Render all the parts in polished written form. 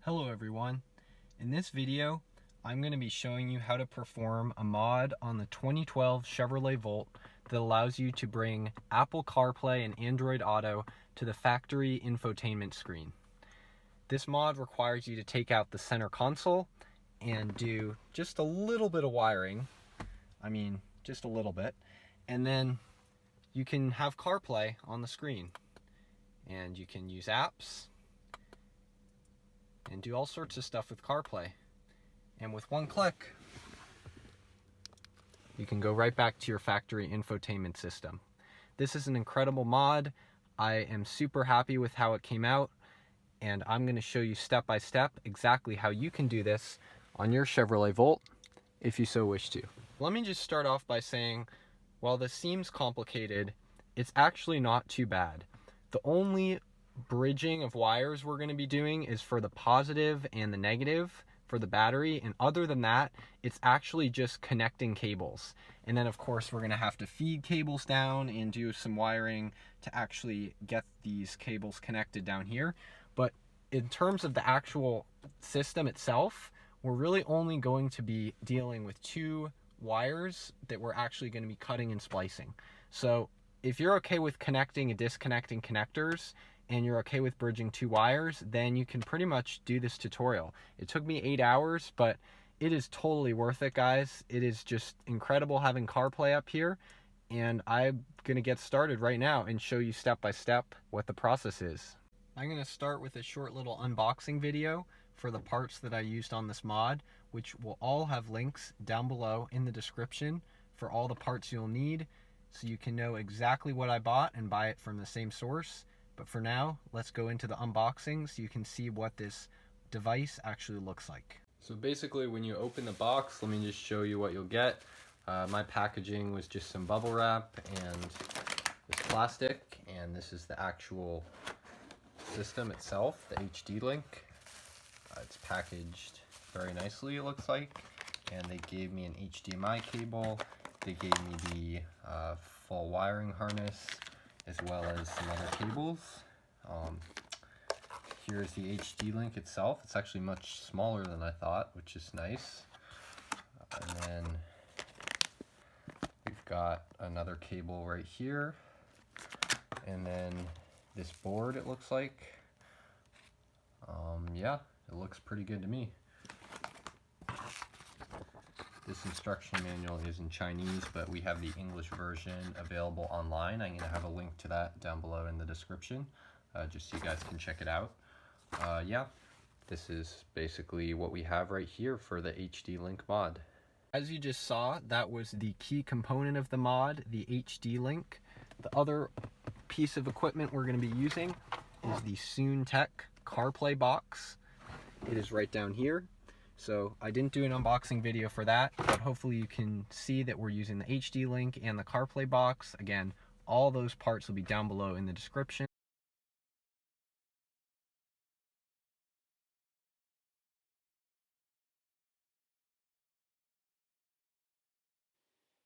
Hello everyone. In this video, I'm going to be showing you how to perform a mod on the 2012 Chevrolet Volt that allows you to bring Apple CarPlay and Android Auto to the factory infotainment screen. This mod requires you to take out the center console and do just a little bit of wiring. Just a little bit. And then you can have CarPlay on the screen. And you can use apps and do all sorts of stuff with CarPlay. And with one click, you can go right back to your factory infotainment system. This is an incredible mod. I am super happy with how it came out, and I'm going to show you step by step exactly how you can do this on your Chevrolet Volt if you so wish to. Let me just start off by saying, while this seems complicated, it's actually not too bad. The only bridging of wires we're going to be doing is for the positive and the negative for the battery, and other than that, it's actually just connecting cables. And then of course we're going to have to feed cables down and do some wiring to actually get these cables connected down here. But in terms of the actual system itself, we're really only going to be dealing with two wires that we're actually going to be cutting and splicing. So if you're okay with connecting and disconnecting connectors, and you're okay with bridging two wires, then you can pretty much do this tutorial. It took me 8 hours, but it is totally worth it, guys. It is just incredible having CarPlay up here, and I'm gonna get started right now and show you step by step what the process is. I'm gonna start with a short little unboxing video for the parts that I used on this mod, which will all have links down below in the description for all the parts you'll need, so you can know exactly what I bought and buy it from the same source. But for now, let's go into the unboxing so you can see what this device actually looks like. So basically, when you open the box, let me just show you what you'll get. My packaging was just some bubble wrap and this plastic, and this is the actual system itself, the HD link. It's packaged very nicely, it looks like, and they gave me an HDMI cable. They gave me the full wiring harness, as well as some other cables. Here's the HD link itself. It's actually much smaller than I thought, which is nice. And then we've got another cable right here. And then this board, it looks like. Yeah, it looks pretty good to me. This instruction manual is in Chinese, but we have the English version available online. I'm going to have a link to that down below in the description, just so you guys can check it out. Yeah, this is basically what we have right here for the HD link mod. As you just saw, that was the key component of the mod, the HD link. The other piece of equipment we're going to be using is the SoonTech CarPlay box. It is right down here. So I didn't do an unboxing video for that, but hopefully you can see that we're using the HD link and the CarPlay box. Again, all those parts will be down below in the description.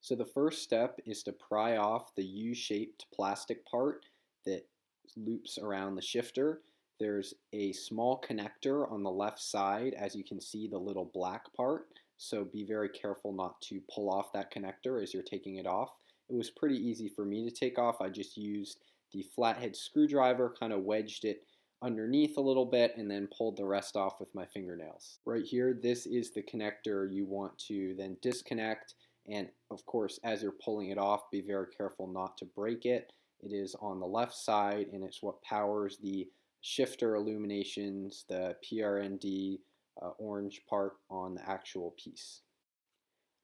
So the first step is to pry off the U-shaped plastic part that loops around the shifter. There's a small connector on the left side, as you can see, the little black part. So be very careful not to pull off that connector as you're taking it off. It was pretty easy for me to take off. I just used the flathead screwdriver, kind of wedged it underneath a little bit, and then pulled the rest off with my fingernails. Right here, this is the connector you want to then disconnect. And of course, as you're pulling it off, be very careful not to break it. It is on the left side, and it's what powers the shifter illuminations, the PRND orange part on the actual piece.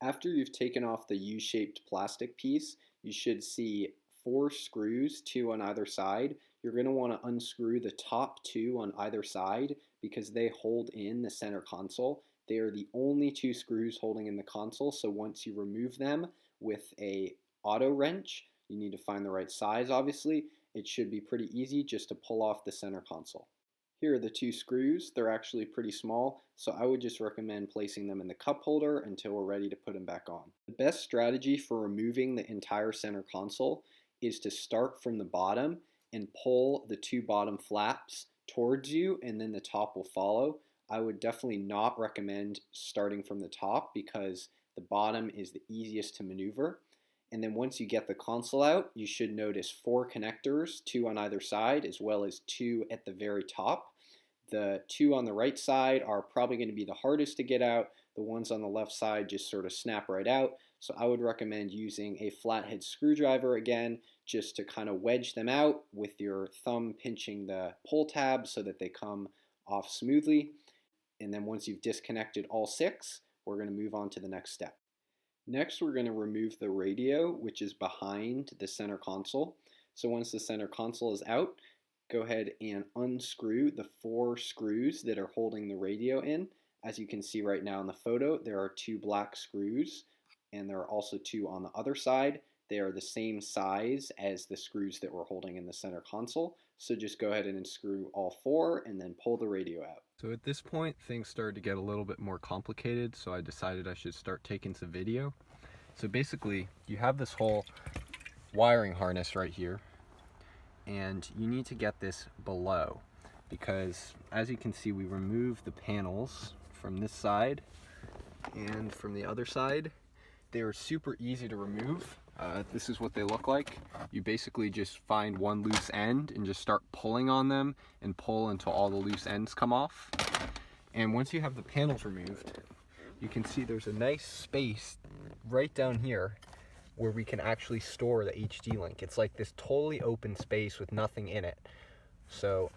After you've taken off the U-shaped plastic piece, you should see 4 screws, 2 on either side. You're going to want to unscrew the top 2 on either side because they hold in the center console. They are the only 2 screws holding in the console, so once you remove them with a auto wrench, you need to find the right size, obviously. It should be pretty easy just to pull off the center console. Here are the 2 screws. They're actually pretty small, so I would just recommend placing them in the cup holder until we're ready to put them back on. The best strategy for removing the entire center console is to start from the bottom and pull the 2 bottom flaps towards you, and then the top will follow. I would definitely not recommend starting from the top because the bottom is the easiest to maneuver. And then once you get the console out, you should notice 4 connectors, 2 on either side, as well as 2 at the very top. The 2 on the right side are probably going to be the hardest to get out. The ones on the left side just sort of snap right out. So I would recommend using a flathead screwdriver again, just to kind of wedge them out with your thumb pinching the pull tab so that they come off smoothly. And then once you've disconnected all 6, we're going to move on to the next step. Next, we're going to remove the radio, which is behind the center console. So once the center console is out, go ahead and unscrew the 4 screws that are holding the radio in. As you can see right now in the photo, there are 2 black screws, and there are also 2 on the other side. They are the same size as the screws that we're holding in the center console. So just go ahead and unscrew all 4 and then pull the radio out. So at this point, things started to get a little bit more complicated, so I decided I should start taking some video. So basically, you have this whole wiring harness right here, and you need to get this below, because as you can see, we removed the panels from this side and from the other side. They are super easy to remove. This is what they look like. You basically just find one loose end and just start pulling on them and pull until all the loose ends come off. And once you have the panels removed, you can see there's a nice space right down here where we can actually store the HD link. It's like this totally open space with nothing in it. So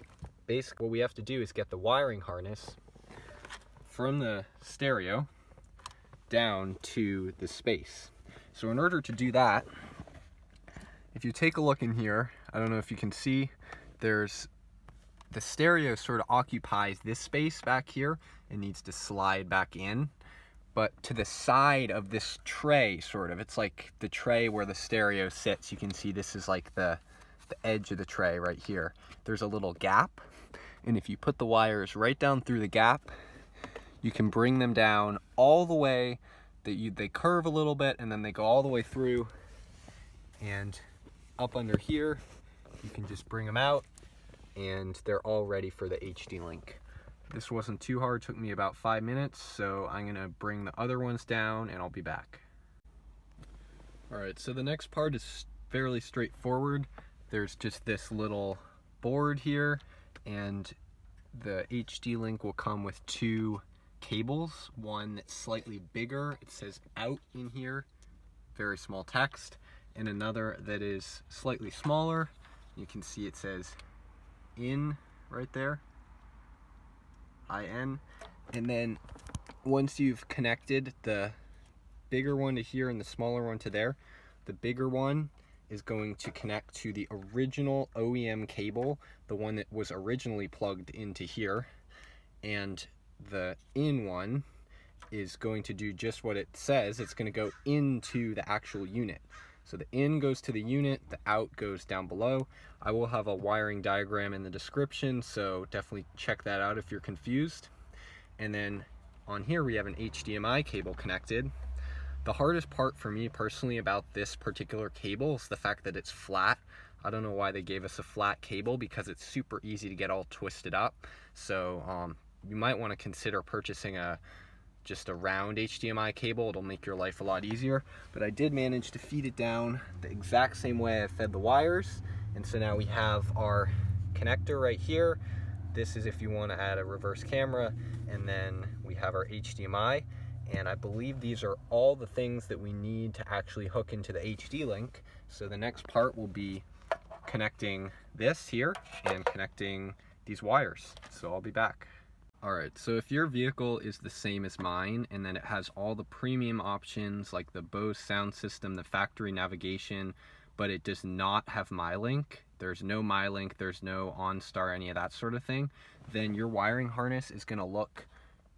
basically what we have to do is get the wiring harness from the stereo down to the space. So in order to do that, if you take a look in here, I don't know if you can see, there's the stereo sort of occupies this space back here and needs to slide back in. But to the side of this tray, sort of, it's like the tray where the stereo sits. You can see this is like the edge of the tray right here. There's a little gap, and if you put the wires right down through the gap, you can bring them down all the way. They curve a little bit, and then they go all the way through, and up under here, you can just bring them out, and they're all ready for the HD link. This wasn't too hard, took me about 5 minutes, so I'm gonna bring the other ones down and I'll be back. Alright, so the next part is fairly straightforward. There's just this little board here, and the HD link will come with 2 cables. One that's slightly bigger, it says out in here, very small text, and another that is slightly smaller. You can see it says in right there, IN. And then once you've connected the bigger one to here and the smaller one to there, the bigger one is going to connect to the original OEM cable, the one that was originally plugged into here, and the in one is going to do just what it says. It's going to go into the actual unit. So the in goes to the unit, the out goes down below. I will have a wiring diagram in the description, so definitely check that out if you're confused. And then on here we have an HDMI cable connected. The hardest part for me personally about this particular cable is the fact that it's flat. I don't know why they gave us a flat cable, because it's super easy to get all twisted up. So you might want to consider purchasing just a round HDMI cable. It'll make your life a lot easier. But I did manage to feed it down the exact same way I fed the wires. And so now we have our connector right here. This is if you want to add a reverse camera. And then we have our HDMI. And I believe these are all the things that we need to actually hook into the HD link. So the next part will be connecting this here and connecting these wires. So I'll be back. Alright, so if your vehicle is the same as mine, and then it has all the premium options like the Bose sound system, the factory navigation, but it does not have MyLink, there's no MyLink, there's no OnStar, any of that sort of thing, then your wiring harness is going to look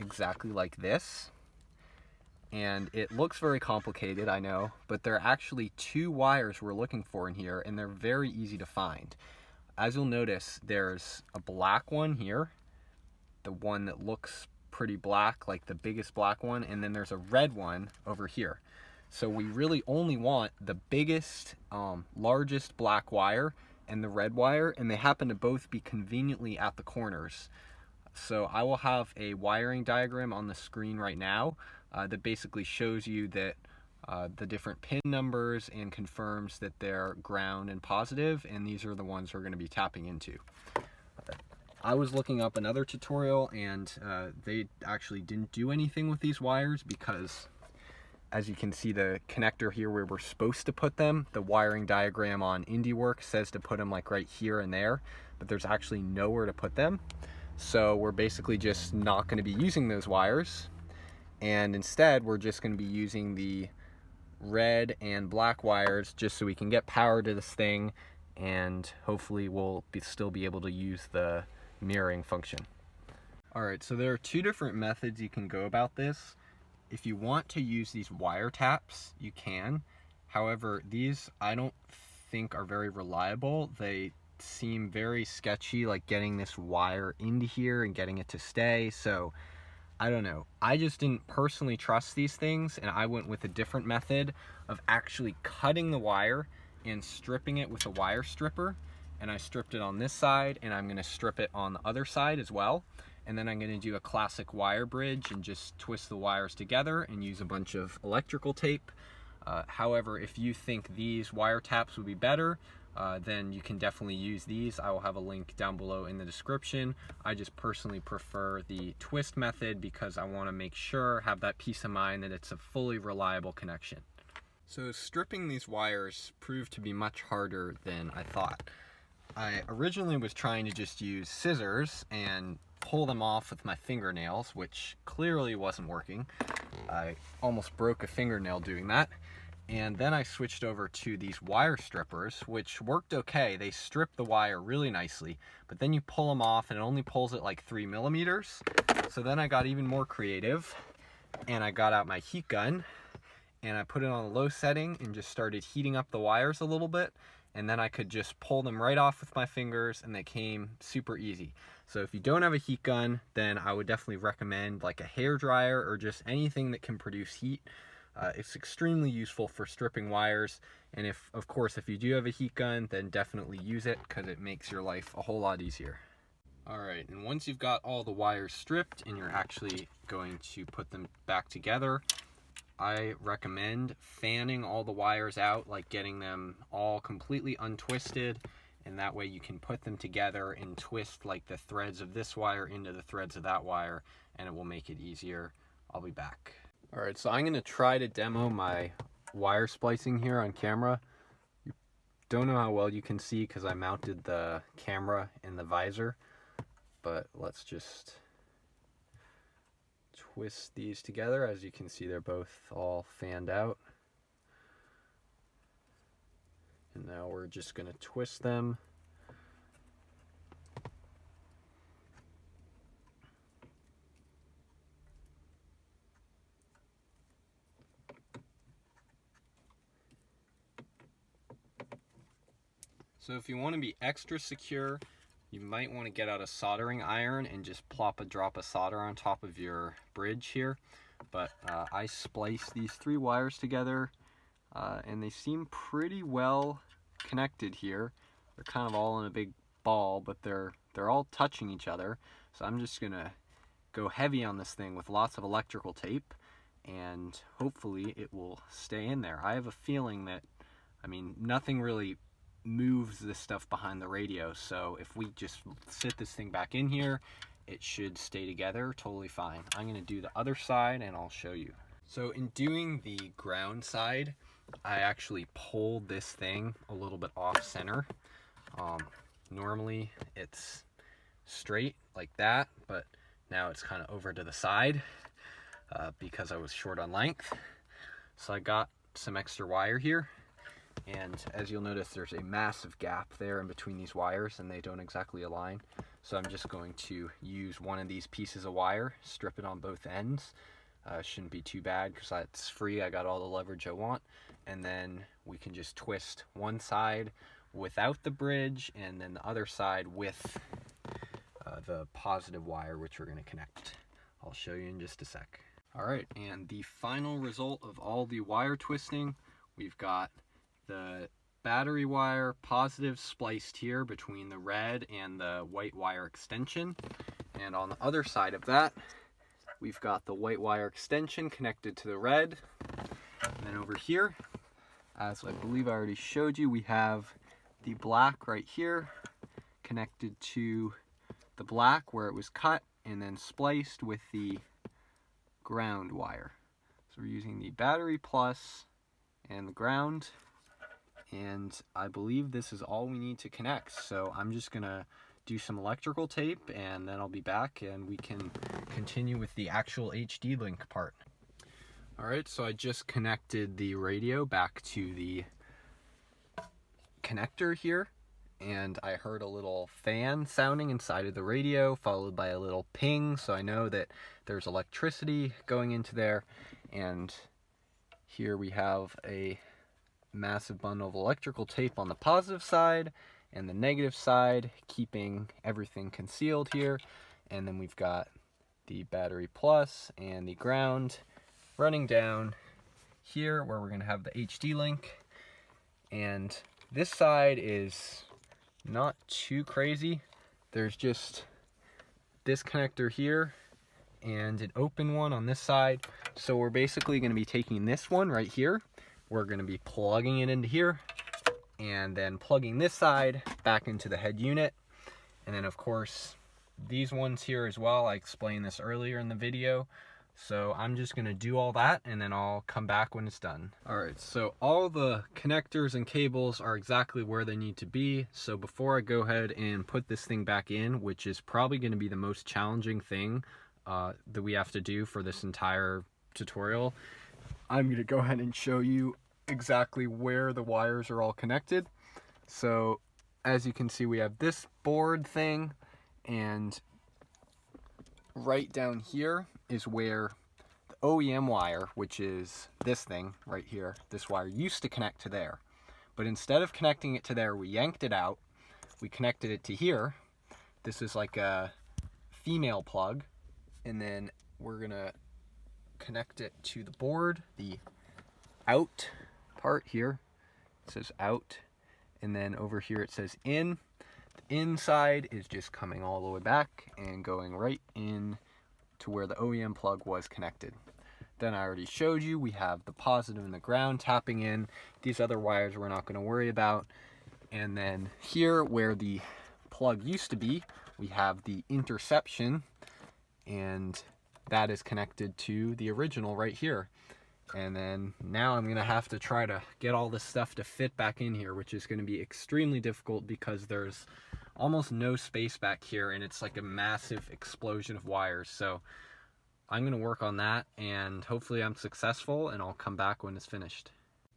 exactly like this. And it looks very complicated, I know, but there are actually 2 wires we're looking for in here, and they're very easy to find. As you'll notice, there's a black one here, the one that looks pretty black, like the biggest black one, and then there's a red one over here. So we really only want the biggest, largest black wire and the red wire, and they happen to both be conveniently at the corners. So I will have a wiring diagram on the screen right now that basically shows you that the different pin numbers and confirms that they're ground and positive, and these are the ones we're going to be tapping into. I was looking up another tutorial, and they actually didn't do anything with these wires because, as you can see, the connector here where we're supposed to put them, the wiring diagram on IndieWorks says to put them like right here and there, but there's actually nowhere to put them. So we're basically just not going to be using those wires, and instead we're just going to be using the red and black wires just so we can get power to this thing, and hopefully we'll still be able to use the mirroring function. Alright, so there are two different methods you can go about this. If you want to use these wire taps, you can. However, these I don't think are very reliable. They seem very sketchy, like getting this wire into here and getting it to stay. So I don't know. I just didn't personally trust these things, and I went with a different method of actually cutting the wire and stripping it with a wire stripper. And I stripped it on this side, and I'm going to strip it on the other side as well. And then I'm going to do a classic wire bridge and just twist the wires together and use a bunch of electrical tape. However, if you think these wire taps would be better, then you can definitely use these. I will have a link down below in the description. I just personally prefer the twist method because I want to make sure, have that peace of mind that it's a fully reliable connection. So stripping these wires proved to be much harder than I thought. I originally was trying to just use scissors and pull them off with my fingernails, which clearly wasn't working. I almost broke a fingernail doing that. And then I switched over to these wire strippers, which worked okay. They strip the wire really nicely, but then you pull them off and it only pulls it like 3 millimeters. So then I got even more creative, and I got out my heat gun and I put it on a low setting and just started heating up the wires a little bit. And then I could just pull them right off with my fingers, and they came super easy. So if you don't have a heat gun, then I would definitely recommend like a hair dryer or just anything that can produce heat. It's extremely useful for stripping wires, and of course, if you do have a heat gun, then definitely use it because it makes your life a whole lot easier. Alright, and once you've got all the wires stripped and you're actually going to put them back together, I recommend fanning all the wires out, like getting them all completely untwisted, and that way you can put them together and twist like the threads of this wire into the threads of that wire, and it will make it easier. I'll be back. Alright, so I'm going to try to demo my wire splicing here on camera. You don't know how well you can see because I mounted the camera in the visor, but let's just twist these together. As you can see, they're both all fanned out. And now we're just going to twist them. So if you want to be extra secure, you might want to get out a soldering iron and just plop a drop of solder on top of your bridge here. But I spliced these 3 wires together, and they seem pretty well connected here. They're kind of all in a big ball, but they're all touching each other. So I'm just gonna go heavy on this thing with lots of electrical tape, and hopefully it will stay in there. I have a feeling that, nothing really moves this stuff behind the radio, so if we just sit this thing back in here, it should stay together totally fine. I'm going to do the other side and I'll show you. So in doing the ground side, I actually pulled this thing a little bit off center. Normally it's straight like that, but now it's kind of over to the side because I was short on length. So I got some extra wire here. And as you'll notice, there's a massive gap there in between these wires, and they don't exactly align. So I'm just going to use one of these pieces of wire, strip it on both ends. Shouldn't be too bad because it's free. I got all the leverage I want. And then we can just twist one side without the bridge, and then the other side with the positive wire, which we're going to connect. I'll show you in just a sec. Alright, and the final result of all the wire twisting, we've got the battery wire positive spliced here between the red and the white wire extension, And on the other side of that, we've got the white wire extension connected to the red. And then over here, as I believe I already showed you, we have the black right here connected to the black where it was cut and then spliced with the ground wire. So we're using the battery plus and the ground, and I believe this is all we need to connect. So I'm just gonna do some electrical tape and then I'll be back and we can continue with the actual HD link part. Alright, so I just connected the radio back to the connector here, and I heard a little fan sounding inside of the radio followed by a little ping, so I know that there's electricity going into there. And here we have a massive bundle of electrical tape on the positive side and the negative side, keeping everything concealed here. And then we've got the battery plus and the ground running down here where we're going to have the HD link. And this side is not too crazy. There's just this connector here and an open one on this side. So we're basically going to be taking this one right here, we're going to be plugging it into here, and then plugging this side back into the head unit. And then of course these ones here as well, I explained this earlier in the video. So I'm just going to do all that and then I'll come back when it's done. Alright, so all the connectors and cables are exactly where they need to be. So before I go ahead and put this thing back in, which is probably going to be the most challenging thing that we have to do for this entire tutorial, I'm going to go ahead and show you exactly where the wires are all connected. So as you can see, we have this board thing, and right down here is where the OEM wire, which is this thing right here, this wire used to connect to there. But instead of connecting it to there, we yanked it out, we connected it to here. This is like a female plug, and then we're gonna connect it to the board, the out part here, it says out, and then over here it says in. The inside is just coming all the way back and going right in to where the OEM plug was connected. Then I already showed you we have the positive and the ground tapping in. These other wires we're not going to worry about. And then here where the plug used to be, we have the interception, and that is connected to the original right here. And then now I'm going to have to try to get all this stuff to fit back in here, which is going to be extremely difficult because there's almost no space back here and it's like a massive explosion of wires. So I'm going to work on that and hopefully I'm successful, and I'll come back when it's finished.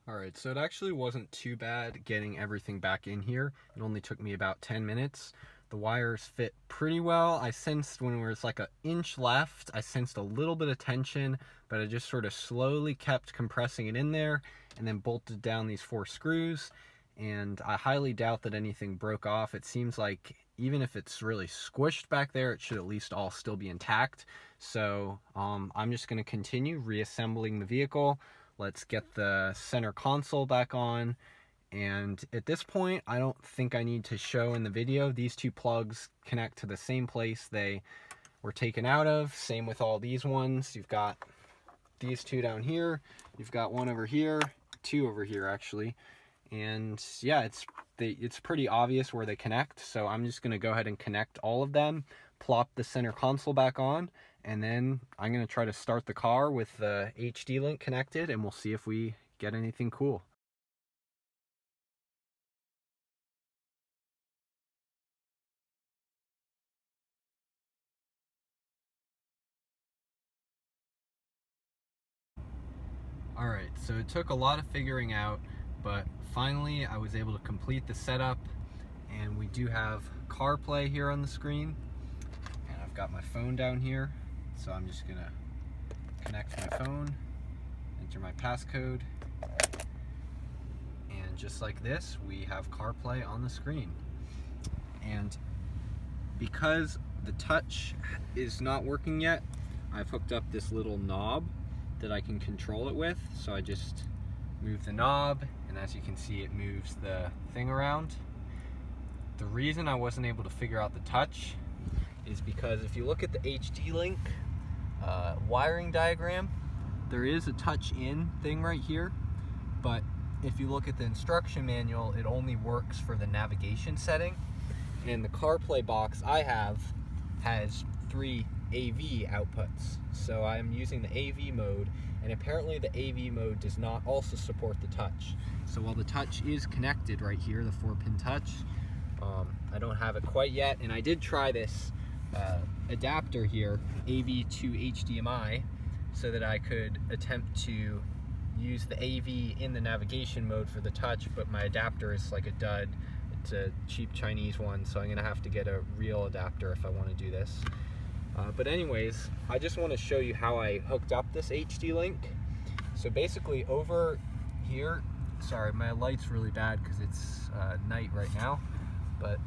Alright, so it actually wasn't too bad getting everything back in here. It only took me about 10 minutes. The wires fit pretty well. I sensed when there was like an inch left, I sensed a little bit of tension, but I just sort of slowly kept compressing it in there and then bolted down these 4 screws. And I highly doubt that anything broke off. It seems like even if it's really squished back there, it should at least all still be intact. So I'm just going to continue reassembling the vehicle. Let's get the center console back on. And at this point, I don't think I need to show in the video, these 2 plugs connect to the same place they were taken out of. Same with all these ones. You've got these 2 down here. You've got 1 over here, 2 over here actually. And yeah, it's pretty obvious where they connect. So I'm just going to go ahead and connect all of them, plop the center console back on, and then I'm going to try to start the car with the HD link connected, and we'll see if we get anything cool. Alright, so it took a lot of figuring out, but finally I was able to complete the setup, and we do have CarPlay here on the screen, and I've got my phone down here, so I'm just gonna connect my phone, enter my passcode, and just like this we have CarPlay on the screen. And because the touch is not working yet, I've hooked up this little knob that I can control it with. So I just move the knob, and as you can see, it moves the thing around. The reason I wasn't able to figure out the touch is because if you look at the HD Link wiring diagram, there is a touch in thing right here, but if you look at the instruction manual, it only works for the navigation setting. And the CarPlay box I have has 3 AV outputs. So I'm using the AV mode, and apparently the AV mode does not also support the touch. So while the touch is connected right here, the 4-pin touch, I don't have it quite yet. And I did try this adapter here, AV to HDMI, so that I could attempt to use the AV in the navigation mode for the touch, but my adapter is like a dud. It's a cheap Chinese one, so I'm gonna have to get a real adapter if I want to do this. But anyways, I just want to show you how I hooked up this HD Link. So basically over here, sorry, my light's really bad because it's night right now, but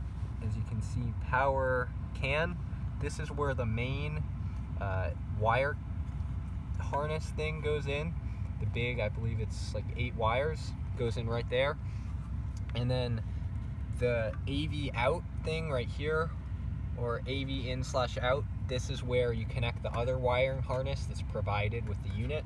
as you can see, power CAN, this is where the main wire harness thing goes in. The big, I believe it's like 8 wires, goes in right there. And then the AV out thing right here, or AV in/out, this is where you connect the other wiring harness that's provided with the unit.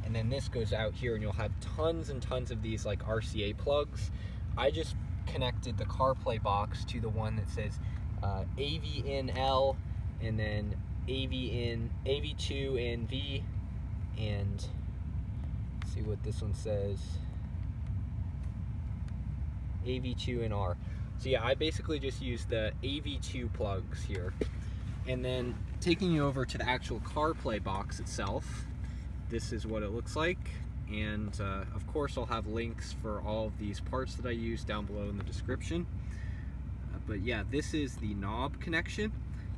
And then this goes out here, and you'll have tons and tons of these like RCA plugs. I just connected the CarPlay box to the one that says AV in L, and then AV2 in V, and let's see what this one says, AV2 in R. So yeah, I basically just used the AV2 plugs here. And then taking you over to the actual CarPlay box itself, this is what it looks like. And of course I'll have links for all of these parts that I use down below in the description. But yeah, this is the knob connection.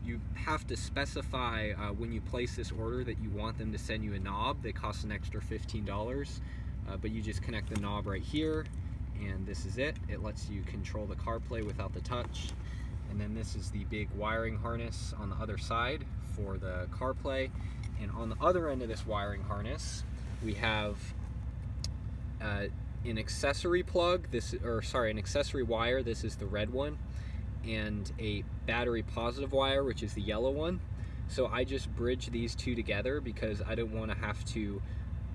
You have to specify when you place this order that you want them to send you a knob. They cost an extra $15, but you just connect the knob right here, and this is it. It lets you control the CarPlay without the touch. And then this is the big wiring harness on the other side for the CarPlay. And on the other end of this wiring harness, we have an accessory plug, an accessory wire, this is the red one, and a battery positive wire, which is the yellow one. So I just bridge these two together because I don't want to have to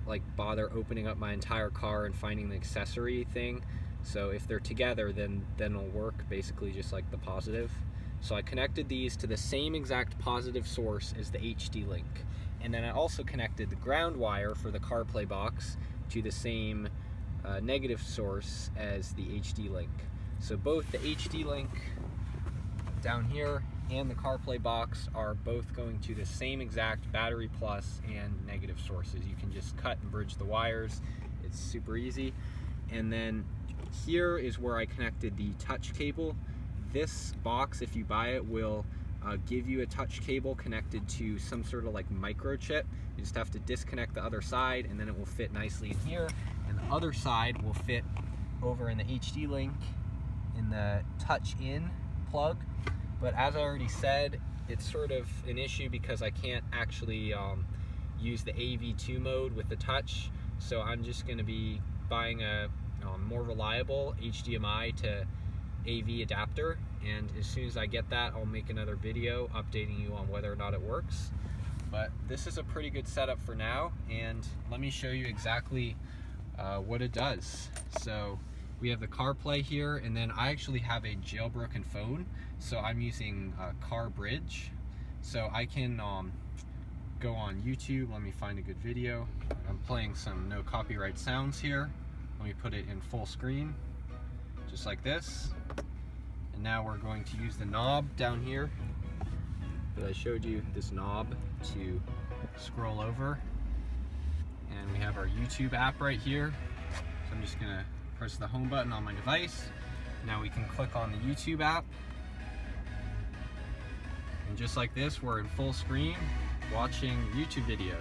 like bother opening up my entire car and finding the accessory thing. So if they're together, then it'll work basically just like the positive. So I connected these to the same exact positive source as the HD Link. And then I also connected the ground wire for the CarPlay box to the same negative source as the HD Link. So both the HD Link down here and the CarPlay box are both going to the same exact battery plus and negative sources. You can just cut and bridge the wires. It's super easy. And then here is where I connected the touch cable. This box, if you buy it, will give you a touch cable connected to some sort of like microchip. You just have to disconnect the other side, and then it will fit nicely in here. And the other side will fit over in the HD Link in the touch in plug. But as I already said, it's sort of an issue because I can't actually use the AV2 mode with the touch. So I'm just going to be buying a more reliable HDMI to AV adapter, and as soon as I get that, I'll make another video updating you on whether or not it works. But this is a pretty good setup for now, and let me show you exactly what it does. So we have the CarPlay here, and then I actually have a jailbroken phone, so I'm using Car Bridge. So I can go on YouTube. Let me find a good video. I'm playing some no copyright sounds here. Let me put it in full screen, just like this. And now we're going to use the knob down here that I showed you, this knob, to scroll over. And we have our YouTube app right here. So I'm just gonna press the home button on my device. Now we can click on the YouTube app. And just like this, we're in full screen watching YouTube videos.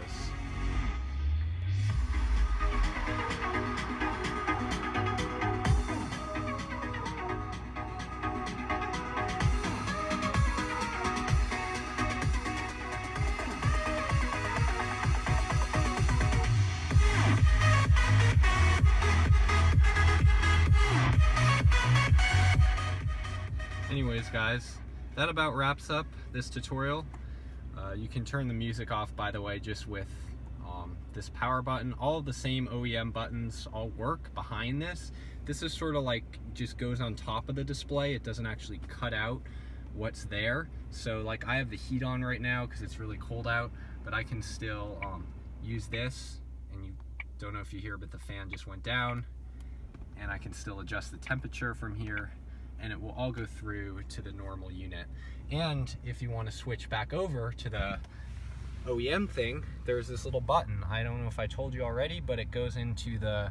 Anyways, guys, that about wraps up this tutorial. You can turn the music off, by the way, just with this power button. All of the same OEM buttons all work behind this. This is sort of like just goes on top of the display. It doesn't actually cut out what's there. So like I have the heat on right now because it's really cold out, but I can still use this, and you don't know if you hear, but the fan just went down, and I can still adjust the temperature from here, and it will all go through to the normal unit. And if you want to switch back over to the OEM thing, there's this little button. I don't know if I told you already, but it goes into the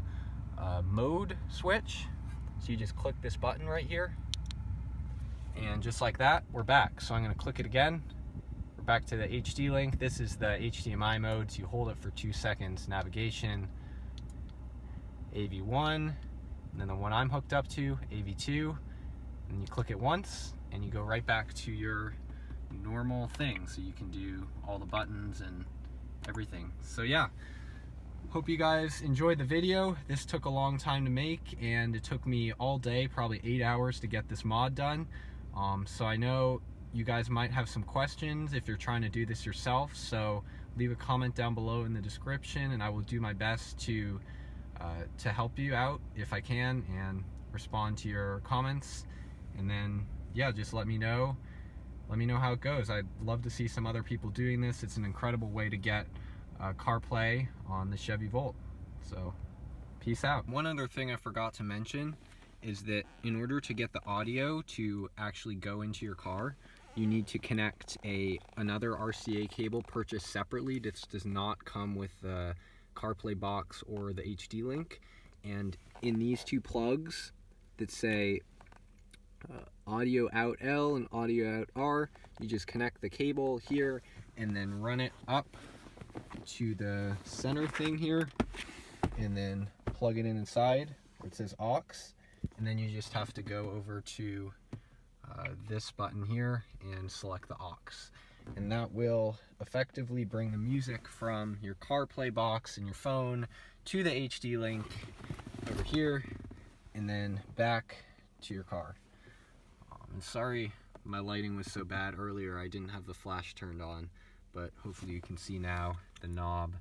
mode switch. So you just click this button right here, and just like that, we're back. So I'm going to click it again. We're back to the HD link. This is the HDMI mode, so you hold it for 2 seconds. Navigation, AV1, and then the one I'm hooked up to, AV2, and you click it once, and you go right back to your normal thing, so you can do all the buttons and everything. So yeah, hope you guys enjoyed the video. This took a long time to make, and it took me all day, probably 8 hours, to get this mod done. So I know you guys might have some questions if you're trying to do this yourself, so leave a comment down below in the description, and I will do my best to help you out if I can and respond to your comments. And then yeah, just let me know how it goes. I'd love to see some other people doing this. It's an incredible way to get CarPlay on the Chevy Volt. So peace out. One other thing I forgot to mention is that in order to get the audio to actually go into your car, you need to connect another RCA cable purchased separately. This does not come with the CarPlay box or the HD link. And in these two plugs that say audio out L and audio out R, you just connect the cable here and then run it up to the center thing here, and then plug it in inside where it says aux, and then you just have to go over to this button here and select the aux, and that will effectively bring the music from your CarPlay box and your phone to the HD link over here and then back to your car. And sorry my lighting was so bad earlier, I didn't have the flash turned on, but hopefully you can see now the knob,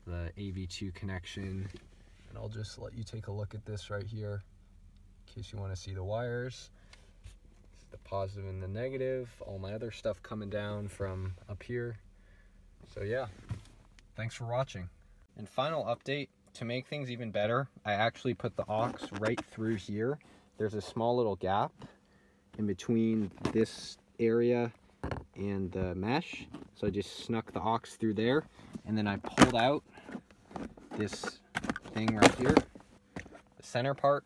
the AV2 connection, and I'll just let you take a look at this right here in case you want to see the wires, the positive and the negative, all my other stuff coming down from up here. So yeah, thanks for watching. And final update, to make things even better, I actually put the aux right through here. There's a small little gap in between this area and the mesh, so I just snuck the aux through there, and then I pulled out this thing right here, the center part,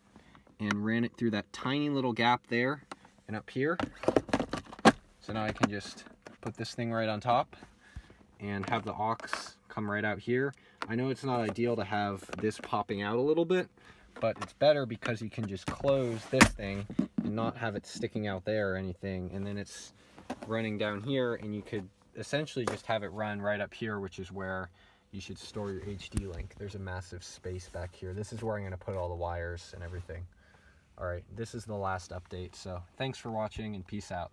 and ran it through that tiny little gap there and up here. So now I can just put this thing right on top and have the aux come right out here. I know it's not ideal to have this popping out a little bit, but it's better because you can just close this thing and not have it sticking out there or anything, and then it's running down here, and you could essentially just have it run right up here, which is where you should store your HD link. There's a massive space back here. This is where I'm going to put all the wires and everything. All right, this is the last update, so thanks for watching and peace out.